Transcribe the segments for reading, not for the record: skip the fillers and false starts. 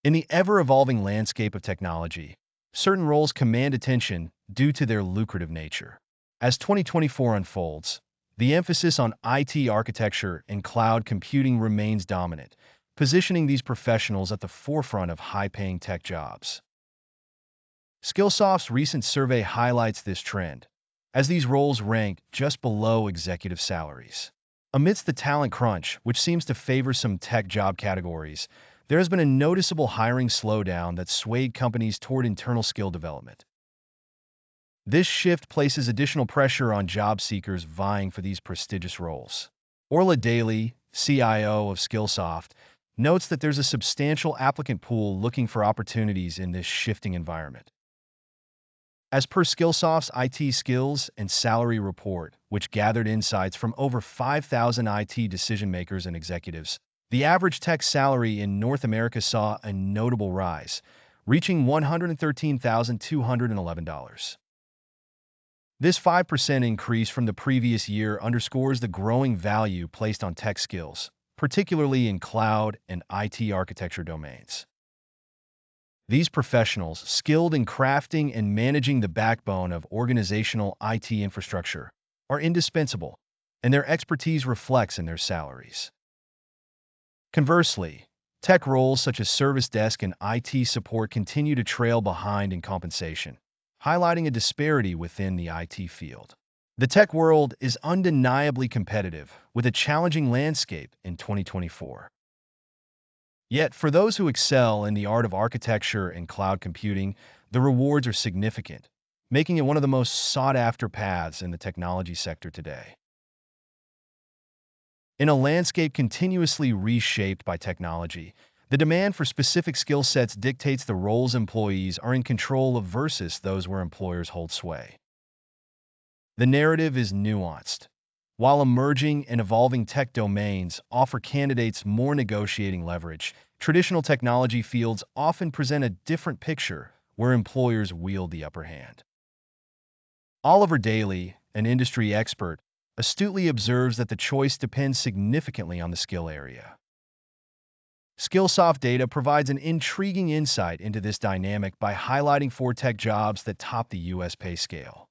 In the ever-evolving landscape of technology, certain roles command attention due to their lucrative nature. As 2024 unfolds, the emphasis on IT architecture and cloud computing remains dominant, positioning these professionals at the forefront of high-paying tech jobs. Skillsoft's recent survey highlights this trend, as these roles rank just below executive salaries. Amidst the talent crunch, which seems to favor some tech job categories, there has been a noticeable hiring slowdown that swayed companies toward internal skill development. This shift places additional pressure on job seekers vying for these prestigious roles. Orla Daly, CIO of Skillsoft, notes that there's a substantial applicant pool looking for opportunities in this shifting environment. As per Skillsoft's IT skills and salary report, which gathered insights from over 5,000 IT decision-makers and executives, the average tech salary in North America saw a notable rise, reaching $113,211. This 5% increase from the previous year underscores the growing value placed on tech skills, particularly in cloud and IT architecture domains. These professionals, skilled in crafting and managing the backbone of organizational IT infrastructure, are indispensable, and their expertise reflects in their salaries. Conversely, tech roles such as service desk and IT support continue to trail behind in compensation, highlighting a disparity within the IT field. The tech world is undeniably competitive, with a challenging landscape in 2024. Yet, for those who excel in the art of architecture and cloud computing, the rewards are significant, making it one of the most sought-after paths in the technology sector today. In a landscape continuously reshaped by technology, the demand for specific skill sets dictates the roles employees are in control of versus those where employers hold sway. The narrative is nuanced. While emerging and evolving tech domains offer candidates more negotiating leverage, traditional technology fields often present a different picture where employers wield the upper hand. Oliver Daly, an industry expert, astutely observes that the choice depends significantly on the skill area. Skillsoft data provides an intriguing insight into this dynamic by highlighting 4 tech jobs that top the U.S. pay scale.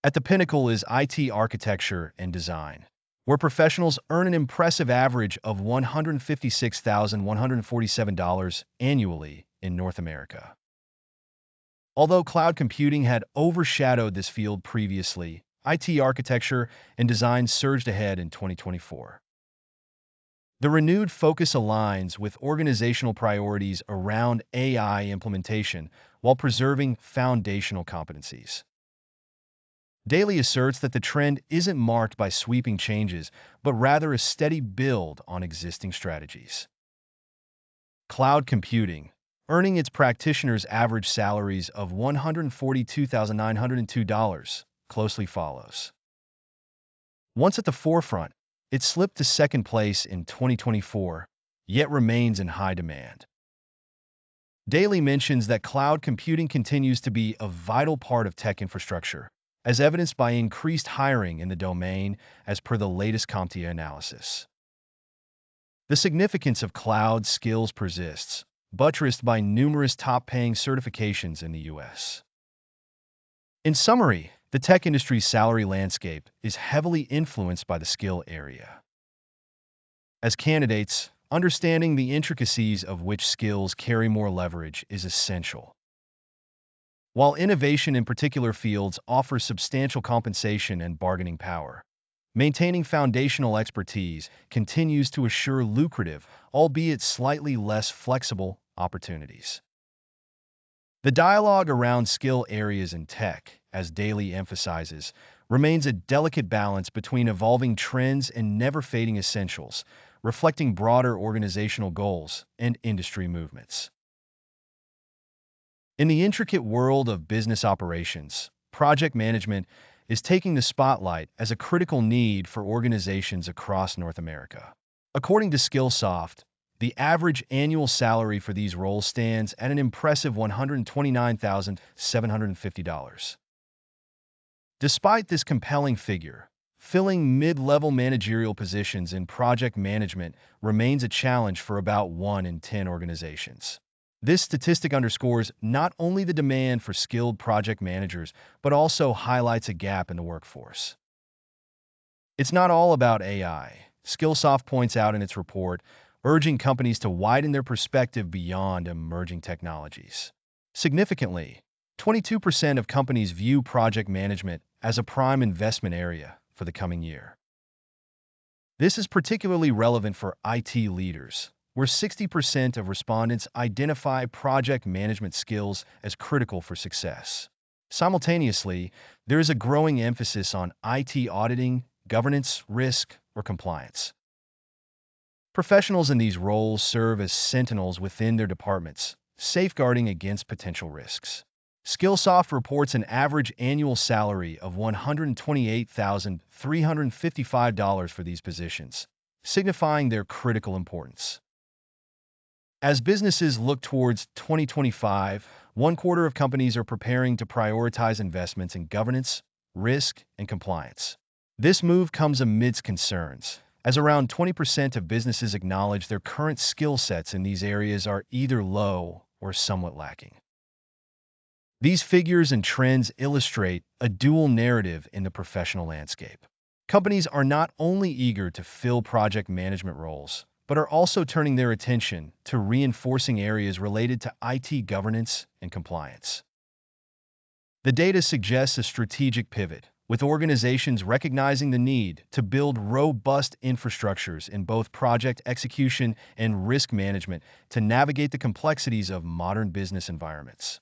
At the pinnacle is IT architecture and design, where professionals earn an impressive average of $156,147 annually in North America. Although cloud computing had overshadowed this field previously, IT architecture and design surged ahead in 2024. The renewed focus aligns with organizational priorities around AI implementation while preserving foundational competencies. Daly asserts that the trend isn't marked by sweeping changes, but rather a steady build on existing strategies. Cloud computing, earning its practitioners average salaries of $142,902, closely follows. Once at the forefront, it slipped to second place in 2024, yet remains in high demand. Daly mentions that cloud computing continues to be a vital part of tech infrastructure, as evidenced by increased hiring in the domain as per the latest CompTIA analysis. The significance of cloud skills persists, buttressed by numerous top-paying certifications in the U.S. In summary, the tech industry's salary landscape is heavily influenced by the skill area. As candidates, understanding the intricacies of which skills carry more leverage is essential. While innovation in particular fields offers substantial compensation and bargaining power, maintaining foundational expertise continues to assure lucrative, albeit slightly less flexible, opportunities. The dialogue around skill areas in tech, as Daly emphasizes, remains a delicate balance between evolving trends and never-fading essentials, reflecting broader organizational goals and industry movements. In the intricate world of business operations, project management is taking the spotlight as a critical need for organizations across North America. According to Skillsoft, the average annual salary for these roles stands at an impressive $129,750. Despite this compelling figure, filling mid-level managerial positions in project management remains a challenge for about 1 in 10 organizations. This statistic underscores not only the demand for skilled project managers, but also highlights a gap in the workforce. It's not all about AI. Skillsoft points out in its report, urging companies to widen their perspective beyond emerging technologies. Significantly, 22% of companies view project management as a prime investment area for the coming year. This is particularly relevant for IT leaders, where 60% of respondents identify project management skills as critical for success. Simultaneously, there is a growing emphasis on IT auditing, governance, risk, or compliance. Professionals in these roles serve as sentinels within their departments, safeguarding against potential risks. Skillsoft reports an average annual salary of $128,355 for these positions, signifying their critical importance. As businesses look towards 2025, one quarter of companies are preparing to prioritize investments in governance, risk, and compliance. This move comes amidst concerns, as around 20% of businesses acknowledge their current skill sets in these areas are either low or somewhat lacking. These figures and trends illustrate a dual narrative in the professional landscape. Companies are not only eager to fill project management roles, but are also turning their attention to reinforcing areas related to IT governance and compliance. The data suggests a strategic pivot, with organizations recognizing the need to build robust infrastructures in both project execution and risk management to navigate the complexities of modern business environments.